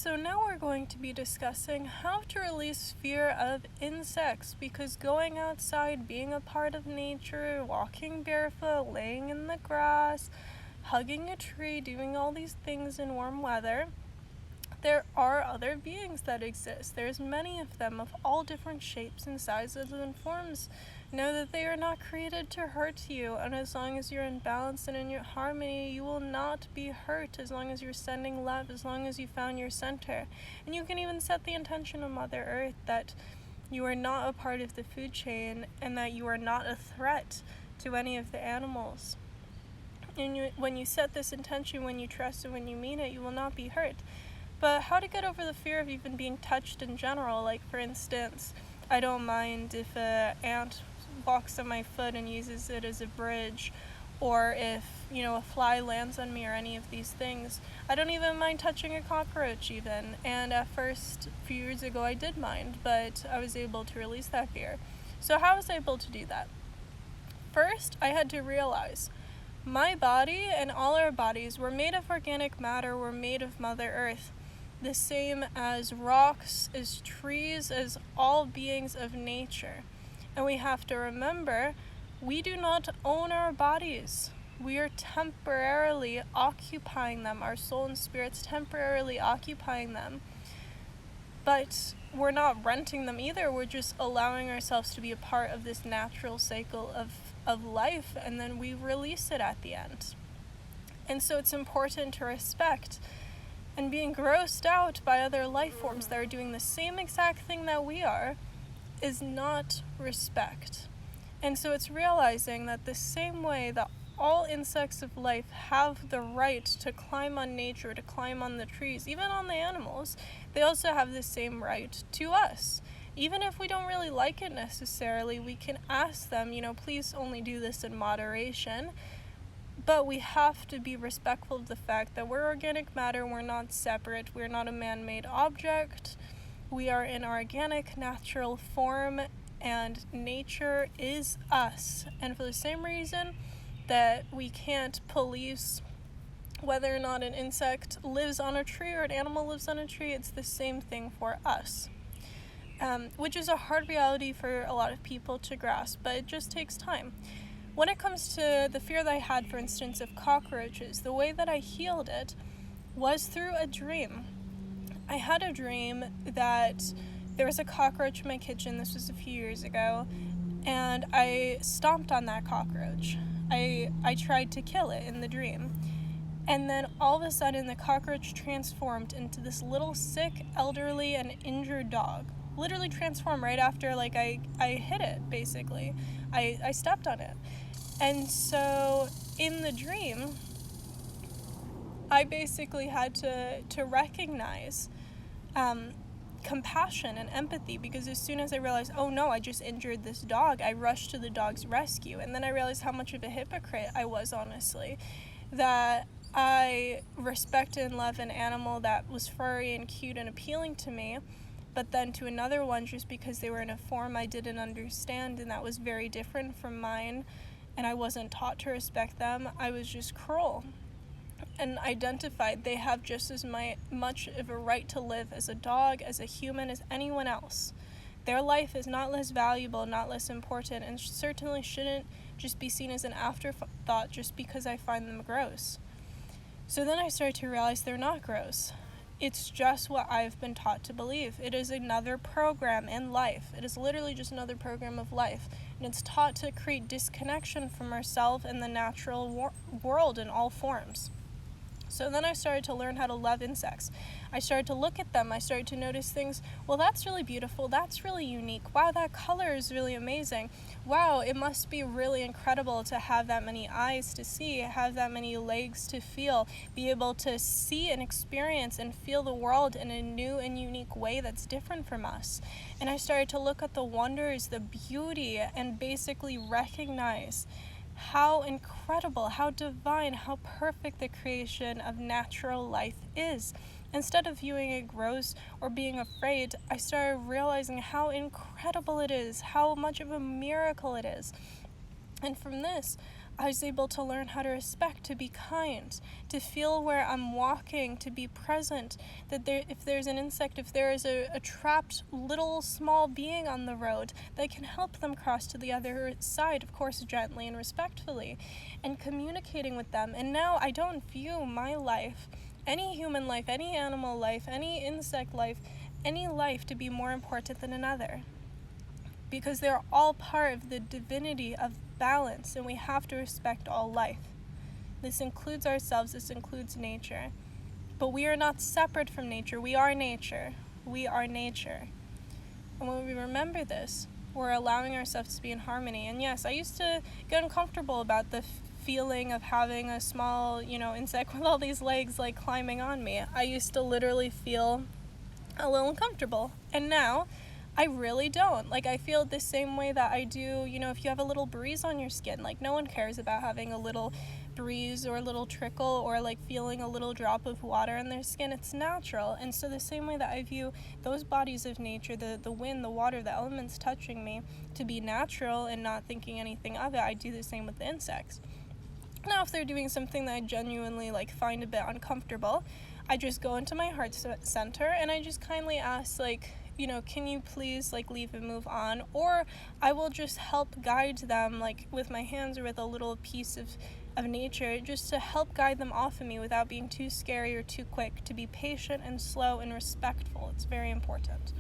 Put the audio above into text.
So now we're going to be discussing how to release fear of insects, because going outside, being a part of nature, walking barefoot, laying in the grass, hugging a tree, doing all these things in warm weather, there are other beings that exist. There's many of them of all different shapes and sizes and forms. Know that they are not created to hurt you, and as long as you're in balance and in your harmony, you will not be hurt as long as you're sending love, as long as you found your center. And you can even set the intention of Mother Earth that you are not a part of the food chain and that you are not a threat to any of the animals. And when you set this intention, when you trust and when you mean it, you will not be hurt. But how to get over the fear of even being touched in general? Like, for instance, I don't mind if an ant walks on my foot and uses it as a bridge, or if, a fly lands on me or any of these things. I don't even mind touching a cockroach even. And at first, a few years ago, I did mind, but I was able to release that fear. So how was I able to do that? First, I had to realize my body and all our bodies were made of organic matter, were made of Mother Earth. The same as rocks, as trees, as all beings of nature. And we have to remember, we do not own our bodies. We are temporarily occupying them. Our soul and spirit's temporarily occupying them. But we're not renting them either. We're just allowing ourselves to be a part of this natural cycle of life, and then we release it at the end. And so it's important to respect. And being grossed out by other life forms that are doing the same exact thing that we are is not respect. And so it's realizing that the same way that all insects of life have the right to climb on nature, to climb on the trees, even on the animals, they also have the same right to us. Even if we don't really like it necessarily, we can ask them, please only do this in moderation. But we have to be respectful of the fact that we're organic matter, we're not separate, we're not a man-made object. We are in organic, natural form, and nature is us. And for the same reason that we can't police whether or not an insect lives on a tree or an animal lives on a tree, it's the same thing for us. Which is a hard reality for a lot of people to grasp, but it just takes time. When it comes to the fear that I had, for instance, of cockroaches, the way that I healed it was through a dream. I had a dream that there was a cockroach in my kitchen. This was a few years ago, and I stomped on that cockroach. I tried to kill it in the dream. And then all of a sudden, the cockroach transformed into this little sick, elderly, and injured dog. Literally transformed right after, I hit it, basically. I stepped on it. And so in the dream, I basically had to recognize compassion and empathy, because as soon as I realized, oh no, I just injured this dog, I rushed to the dog's rescue. And then I realized how much of a hypocrite I was, honestly, that I respected and loved an animal that was furry and cute and appealing to me, but then to another one, just because they were in a form I didn't understand and that was very different from mine, and I wasn't taught to respect them, I was just cruel. And identified they have just as much of a right to live as a dog, as a human, as anyone else. Their life is not less valuable, not less important, and certainly shouldn't just be seen as an afterthought just because I find them gross. So then I started to realize they're not gross. It's just what I've been taught to believe. It is another program in life. It is literally just another program of life. And it's taught to create disconnection from ourselves and the natural world in all forms. So then I started to learn how to love insects. I started to look at them. I started to notice things. Well, that's really beautiful. That's really unique. Wow, that color is really amazing. Wow, it must be really incredible to have that many eyes to see, have that many legs to feel, be able to see and experience and feel the world in a new and unique way that's different from us. And I started to look at the wonders, the beauty, and basically recognize how incredible, how divine, how perfect the creation of natural life is. Instead of viewing it gross or being afraid, I started realizing how incredible it is, how much of a miracle it is. And from this, I was able to learn how to respect, to be kind, to feel where I'm walking, to be present, that if there's an insect, if there is a trapped little small being on the road, that I can help them cross to the other side, of course gently and respectfully, and communicating with them. And now I don't view my life, any human life, any animal life, any insect life, any life to be more important than another, because they're all part of the divinity of balance, and we have to respect all life. This includes ourselves, this includes nature. But we are not separate from nature. We are nature. We are nature. And when we remember this, we're allowing ourselves to be in harmony. And yes, I used to get uncomfortable about the feeling of having a small, insect with all these legs like climbing on me. I used to literally feel a little uncomfortable. And now I really don't. Like, I feel the same way that I do, if you have a little breeze on your skin. Like, no one cares about having a little breeze or a little trickle or like feeling a little drop of water in their skin. It's natural. And so the same way that I view those bodies of nature, the wind, the water, the elements touching me, to be natural and not thinking anything of it, I do the same with the insects. Now, if they're doing something that I genuinely find a bit uncomfortable, I just go into my heart center and I just kindly ask, can you please leave and move on? Or I will just help guide them with my hands or with a little piece of nature, just to help guide them off of me without being too scary or too quick, to be patient and slow and respectful. It's very important.